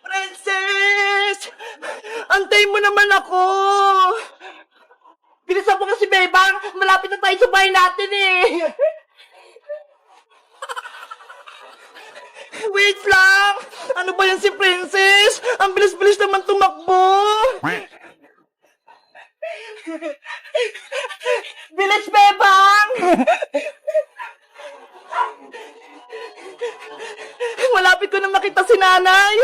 Princess! Antay mo naman ako! Bilisan mo kasi, Bebang! Malapit na tayo sa bahay natin eh! Wait lang! Ano ba yan si Princess? Ang bilis-bilis naman tumakbo! Bilis, Bebang! Malapit ko na makita si nanay!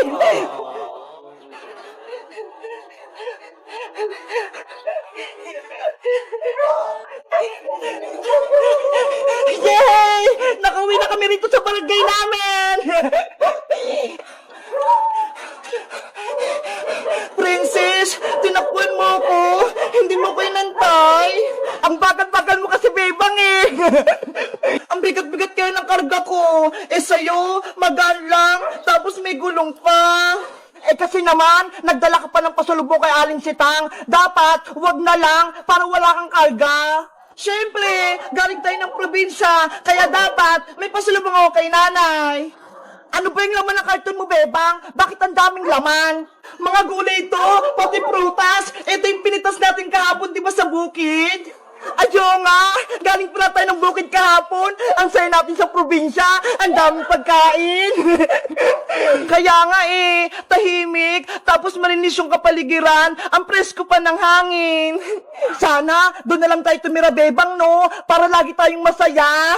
Yay! Nakauwi na kami rito sa barangay namin! Princess, tinakbuhan mo ako. Hindi mo ko inantay. Ang bagal-bagal mo kasi, Bebang eh. Ang bigat-bigat kayo ng karga ko. Eh sa'yo, magaan lang. Tapos may gulong pa. Eh kasi naman, nagdala ka pa ng pasalubong kay Aling Sitang. Dapat, wag na lang para wala kang karga. Siyempre, galing tayo ng probinsya. Kaya dapat, may pasalubong ako kay nanay. Ano ba yung laman ng karton mo, Bebang? Bakit ang daming laman? Mga gulay ito, pati prutas. Ito yung pinitas natin kahapon, di ba, sa bukid? Ayo nga, galing pala tayo ng bukid kahapon. Ang saya natin sa probinsya, ang daming pagkain. Kaya nga eh, tahimik, tapos malinis yung kapaligiran, ang presko pa ng hangin. Sana, doon na lang tayo tumira, Bebang, no? Para lagi tayong masaya.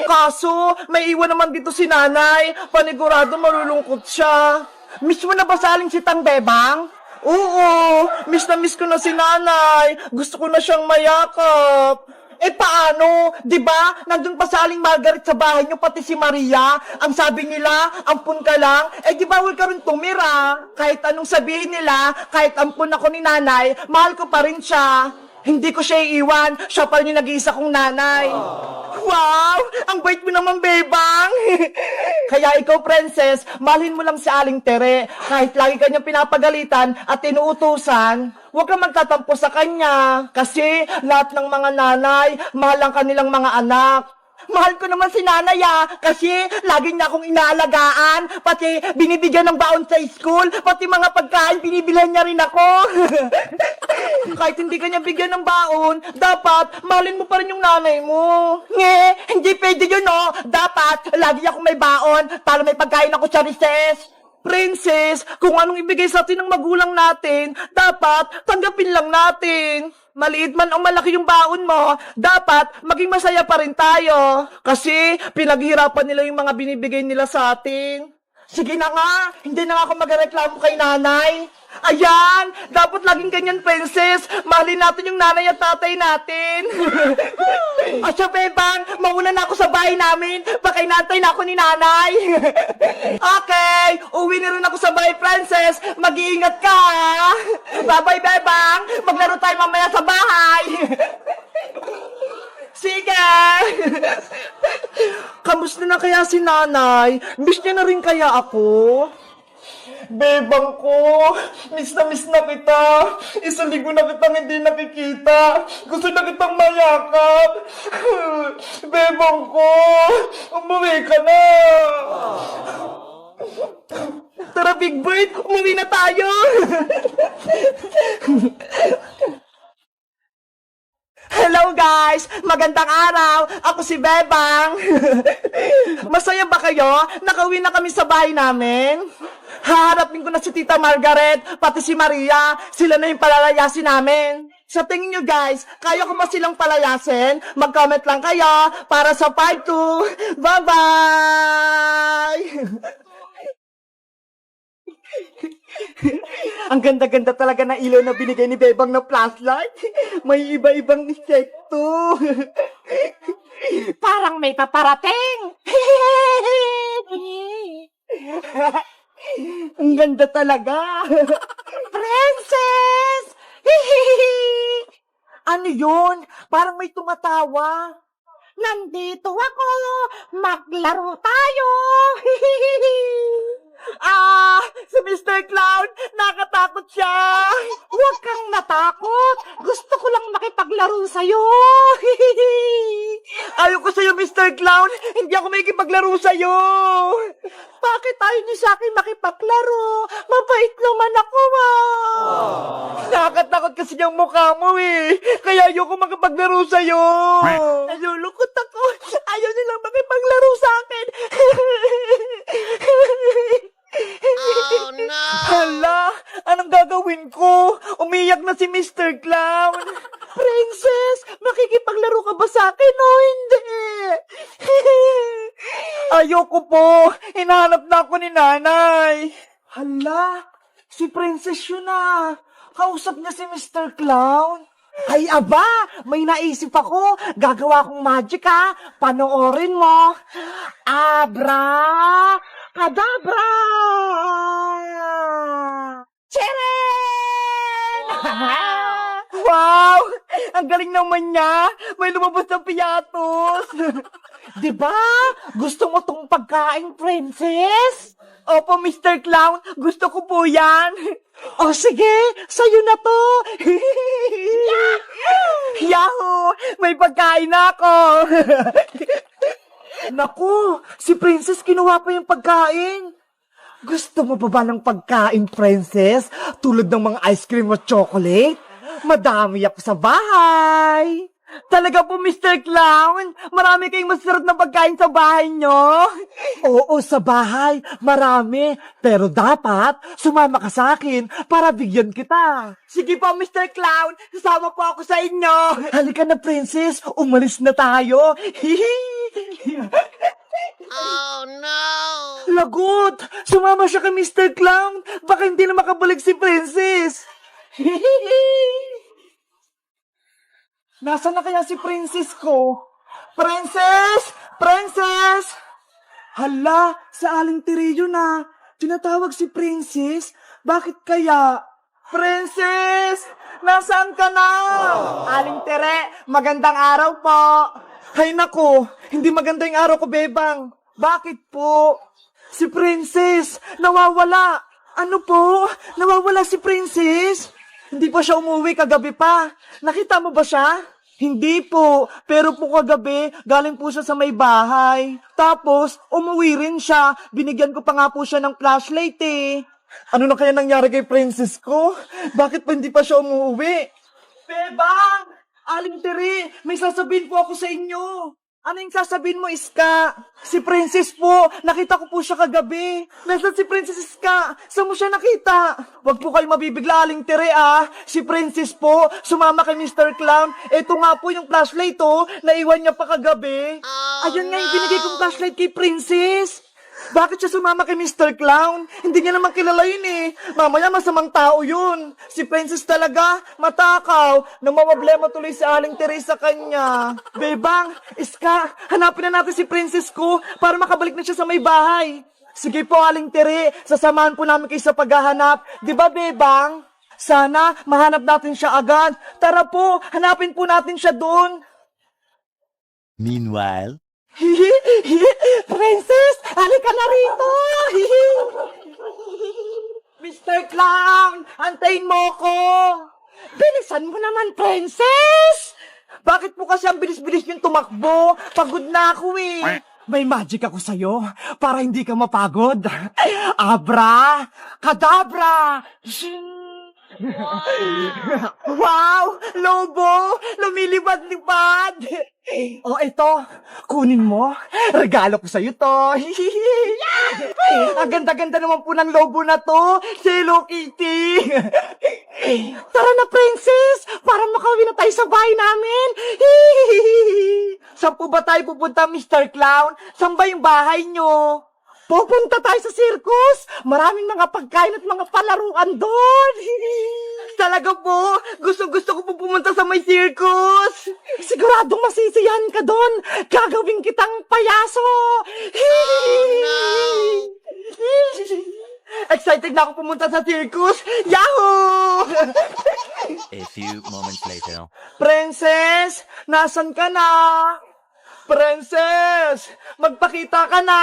Kaso, may iwan naman dito si nanay. Panigurado malulungkot siya. Miss mo na ba sa Aling Sitang, Bebang? Oo, miss na miss ko na si nanay. Gusto ko na siyang mayakap. Eh paano? Diba? Nandun pa sa Aling Margaret sa bahay niyo, pati si Maria. Ang sabi nila, ampun ka lang. Eh di bawal ka rin tumira. Kahit anong sabihin nila, kahit ampun ako ni nanay, mahal ko pa rin siya. Hindi ko siya iiwan. Siya pa rin yung nag-iisa kong nanay. Wow! Ang bait mo naman, Bebang! Kaya ikaw, Princess, mahalin mo lang si Aling Tere. Kahit lagi kanyang pinapagalitan at inuutusan, huwag kang magtatampo sa kanya. Kasi lahat ng mga nanay, mahal ang kanilang mga anak. Mahal ko naman si nanay kasi lagi niya akong inaalagaan, pati binibigyan ng baon sa school, pati mga pagkain binibilhan niya rin ako. Kahit hindi kanya bigyan ng baon, dapat mahalin mo pa rin yung nanay mo. Hindi pwede yun, no? Dapat lagi akong may baon para may pagkain ako sa recess. Princess, kung anong ibigay sa atin ng magulang natin, dapat tanggapin lang natin. Maliit man o malaki yung baon mo, dapat maging masaya pa rin tayo. Kasi pinaghirapan nila yung mga binibigay nila sa atin. Sige na nga, hindi na nga ako magreklamo kay nanay. Ayan, dapat laging ganyan, Princess. Mahalin natin yung nanay at tatay natin. Asya, Bebang, mauna na ako sa bahay namin. Baka inantay na ako ni nanay. Okay, uwi na rin ako sa bahay, Princess. Mag-iingat ka, ha? Bye-bye, Bebang. Maglaro tayo mamaya sa bahay. Sige! Kamusta na kaya si nanay? Miss niya na rin kaya ako? Bebang ko, miss na kita. Isang linggo na kitang hindi nakikita. Gusto na kitang mayakap. Bebang ko, umuwi ka na. Tara, Big Bird, umuwi na tayo. Hello guys! Magandang araw! Ako si Bebang! Masaya ba kayo? Nakauwi na kami sa bahay namin? Haharapin ko na si Tita Margaret, pati si Maria. Sila na yung palalayasin namin. Sa tingin nyo guys, kaya ko ba silang palayasin? Mag-comment lang kayo para sa part 2. Bye-bye! Ang ganda-ganda talaga ng ilaw na binigay ni Bebang na flashlight. May iba-ibang insekto. Parang may paparating. Ang ganda talaga. Princess! Ano yun? Parang may tumatawa. Nandito ako. Maglaro tayo. Si Mr. Clown! Nakatakot siya! Huwag kang natakot. Gusto ko lang makipaglaro sa'yo. Ayoko sa'yo, Mr. Clown! Hindi ako makikipaglaro sa'yo! Bakit tayo niyo sa akin makipaglaro? Mabait naman ako, Nakakatakot kasi yung mukha mo eh! Kaya ayoko makipaglaro sa'yo! Nalulungkot ako. Ayaw nilang makipaglaro sa akin. Oh no! Hala! Anong gagawin ko? Umiyak na si Mr. Clown! Princess, makikipaglaro ka ba sa akin o hindi? Ayoko po! Hinahanap na ako ni nanay! Hala! Si Princess yun ah! Kausap niya si Mr. Clown! Ay, aba! May naisip ako. Gagawa akong magic, ha? Panoorin mo. Abra! Kadabra! Cheren! Wow! Ang galing naman niya! May lumabas na piyatos! Diba? Gusto mo tong pagkain, princess? Opo, Mr. Clown! Gusto ko po yan! O sige, sa'yo na to. Yahoo! May pagkain na ako! Naku, si princess kinuha pa yung pagkain. Gusto mo pa ba ng pagkain, princess? Tulad ng mga ice cream at chocolate? Madami ako sa bahay. Talaga po, Mr. Clown? Marami kayong masarap na pagkain sa bahay nyo? Oo, sa bahay, marami. Pero dapat, sumama ka sa akin para bigyan kita. Sige po, Mr. Clown. Sasama po ako sa inyo. Halika na, princess. Umalis na tayo. Oh no! Lagot! Sumama siya kay Mr. Clown. Baka hindi na makabalik si princess. Nasaan na kaya si princess ko? Princess! Princess! Hala, sa Aling Tiriyo na. Tinatawag si princess. Bakit kaya? Princess! Nasaan ka na? Aling Tere, magandang araw po. Hay nako, hindi maganda yung araw ko, Bebang. Bakit po? Si princess, nawawala. Ano po? Nawawala si princess? Hindi pa siya umuwi kagabi pa. Nakita mo ba siya? Hindi po, pero po kagabi, galing po siya sa may bahay. Tapos, umuwi rin siya. Binigyan ko pa nga po siya ng flashlight eh. Ano na kaya nangyari kay princess ko? Bakit pa hindi pa siya umuwi? Bebang! Aling Tere, may sasabihin po ako sa inyo. Ano yung sasabihin mo, Iska? Si Princess po, nakita ko po siya kagabi. Nasaan si Princess Iska? Saan mo siya nakita? Huwag po kayo mabibigla, Aling Tere, ah. Si Princess po, sumama kay Mr. Clown. Ito nga po yung flashlight, oh. Naiwan niya pa kagabi. Oh, Ayan nga yung no. binigay kong flashlight kay Princess. Bakit siya sumama kay Mr. Clown? Hindi niya naman kilala yun eh. Mamaya masamang tao yun. Si Princess talaga, matakaw. Namawablema tuloy si Aling Teresa kanya. Bebang, Iska, hanapin na natin si Princess ko para makabalik na siya sa may bahay. Sige po, Aling Tere, sasamahan po namin kayo sa paghahanap. Di ba, Bebang? Sana mahanap natin siya agad. Tara po, hanapin po natin siya doon. Meanwhile, Princess, halika na rito! Mr. Clown, antayin mo ko. Bilisan mo naman, Princess! Bakit po kasi ang bilis-bilis yung tumakbo? Pagod na ako eh. May magic ako sa'yo para hindi ka mapagod. Abra! Kadabra! Wow! Lobo! Lumilipad-lipad! O ito, kunin mo. Regalo ko sa'yo to. Ang ganda-ganda naman po ng lobo na to! Si Hello Kitty! Tara na, Princess! Para makauwi na tayo sa bahay namin. Saan po ba tayo pupunta, Mr. Clown? Saan ba yung bahay nyo? Pupunta tayo sa circus. Maraming mga pagkain at mga palaruan doon. Talaga po, gustong-gusto ko po pumunta sa may circus. Siguradong masisiyahan ka doon. Gagawin kitang payaso. Excited na ako pumunta sa circus. Yahoo! a few moments later. Princess, nasan ka na? Princess, magpakita ka na.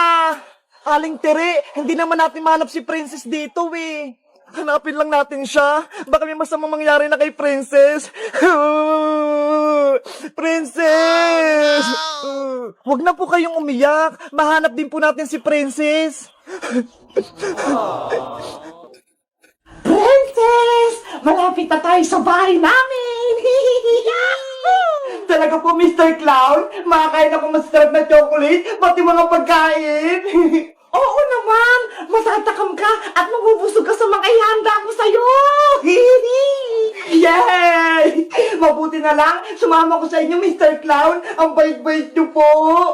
Aling Tere, hindi naman natin mahanap si Princess dito eh. Hanapin lang natin siya. Baka may masamang mangyari na kay Princess. Princess! Huwag na po kayong umiyak. Mahanap din po natin si Princess. Princess! Malapit na tayo sa bahay namin! Talaga po, Mr. Clown? Makakain ako masarap na chocolate, pati mga pagkain! Oo naman! Matatakam ka at mabubusog ka sa mga ihanda ko sa'yo! Yay! Mabuti na lang, sumama ko sa inyo, Mr. Clown! Ang bait-bait niyo po!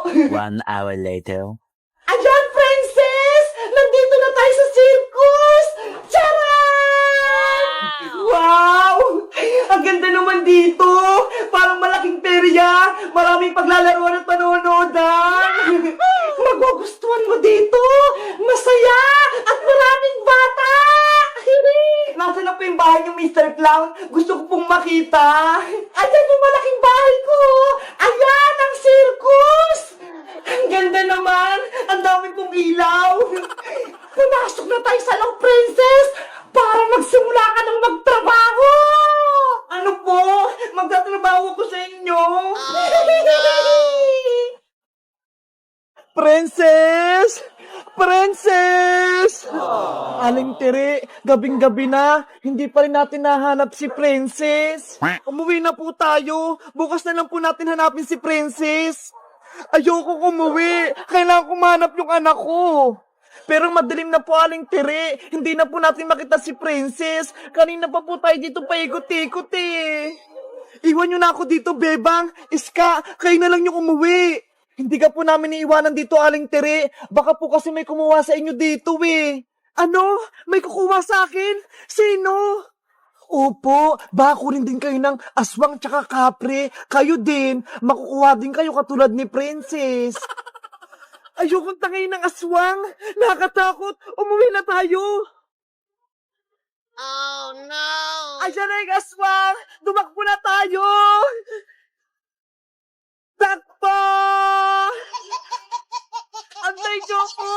1 hour later. Ayan, Princess! Nandito na tayo sa circus! Charan! Wow! Ang ganda naman dito! Parang malaking perya! Maraming paglalaroan at panonodan! Magugustuhan mo dito! Masaya! At maraming bata! Nasaan na po yung bahay niyo, Mr. Clown? Gusto ko pong makita! Ayan yung malaking bahay ko! Ayan ang circus! Ang ganda naman! Ang dami pong ilaw! Pumasok na tayo sa loob, Princess! Para magsimula ka ng magtrabaho! Ano po? Magtatrabaho ko sa inyo! Princess! Princess! Aling Tere, gabing-gabi na. Hindi pa rin natin nahanap si Princess. Umuwi na po tayo. Bukas na lang po natin hanapin si Princess. Ayoko umuwi. Kailangan ko mahanap yung anak ko. Pero madilim na po, Aling Tere. Hindi na po natin makita si Princess. Kanina pa po tayo dito paikot-ikot eh. Iwan nyo na ako dito, Bebang. Iska, kayo na lang yung umuwi. Hindi ka po namin iiwanan dito, Aling Tere. Baka po kasi may kumuha sa inyo dito eh. Ano? May kukuha sa akin? Sino? Opo, baka rin din kayo ng aswang tsaka kapre. Kayo din, makukuha din kayo katulad ni Princess. Ayokong tangay ng aswang. Nakakatakot. Umuwi na tayo. Oh no! Ayan na yung aswang. Dumakbo na tayo. Takbo! Antay niyo ko.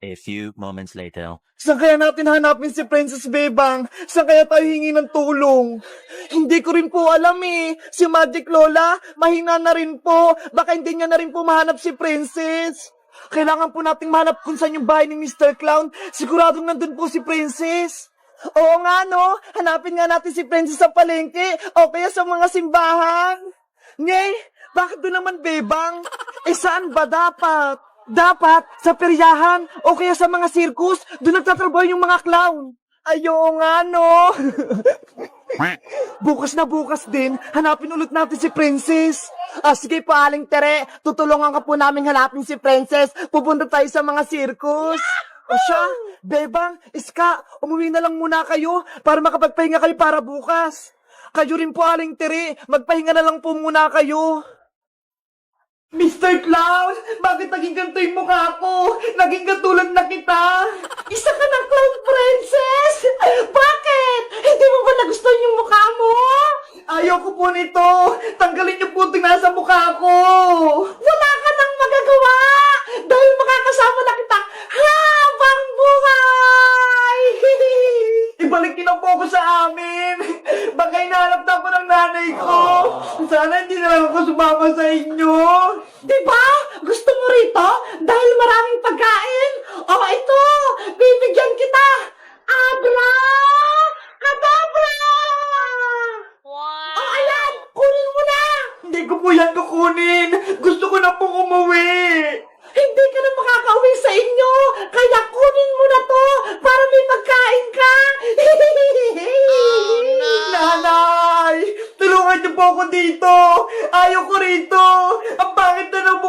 A few moments later. Saan kaya natin hanapin si Princess Bebang? Saan kaya tayo hingi ng tulong? Hindi ko rin po alam eh. Si Magic Lola, mahina na rin po. Baka hindi niya na rin po mahanap si Princess. Kailangan po nating mahanap kung saan yung bahay ni Mr. Clown. Siguradong nandun po si Princess. Oo nga no, hanapin nga natin si Princess sa palengke o kaya sa mga simbahan. Ngay, bakit doon naman Bebang? Saan ba dapat? Dapat sa peryahan o kaya sa mga circus, doon nagtatrabaho yung mga clown. Ayo nga no. Bukas na bukas din, hanapin ulit natin si Princess. Sige po, Aling Tere, tutulungan ka po namin hanapin si Princess. Pupunta tayo sa mga circus. O siya, Bebang, Iska, umuwi na lang muna kayo para makapagpahinga kayo para bukas. Kayo rin po, Aling Tere, magpahinga na lang po muna kayo. Mr. Clown, bakit naging ganito yung mukha ko? Naging katulad na kita. Isa ka ng clown princess? Bakit? Hindi mo ba nagustuhan yung mukha mo? Ayoko po nito. Tanggalin niyo po ito nasa mukha ko. Wala ka nang magagawa. Dahil makakasama na kita habang buhay. Ibalik niyo na po ako sa amin. Baka hinahanap na ako ng nanay ko. Sana hindi na lang ako sumama sa inyo. Diba? Gusto mo rito? Dahil maraming pagkain? O ito, bibigyan kita. Abra! Kadabra! Wow! O ayan, kunin mo na. Hindi ko po yan kukunin. Gusto ko na pong umuwi. Hindi ka na makakauwi sa inyo. Kaya kunin mo na to para may pagkain ka. Oh, no. Nanay, tulungan niyo po ako dito. Ayaw ko rito. Ang pangit na ng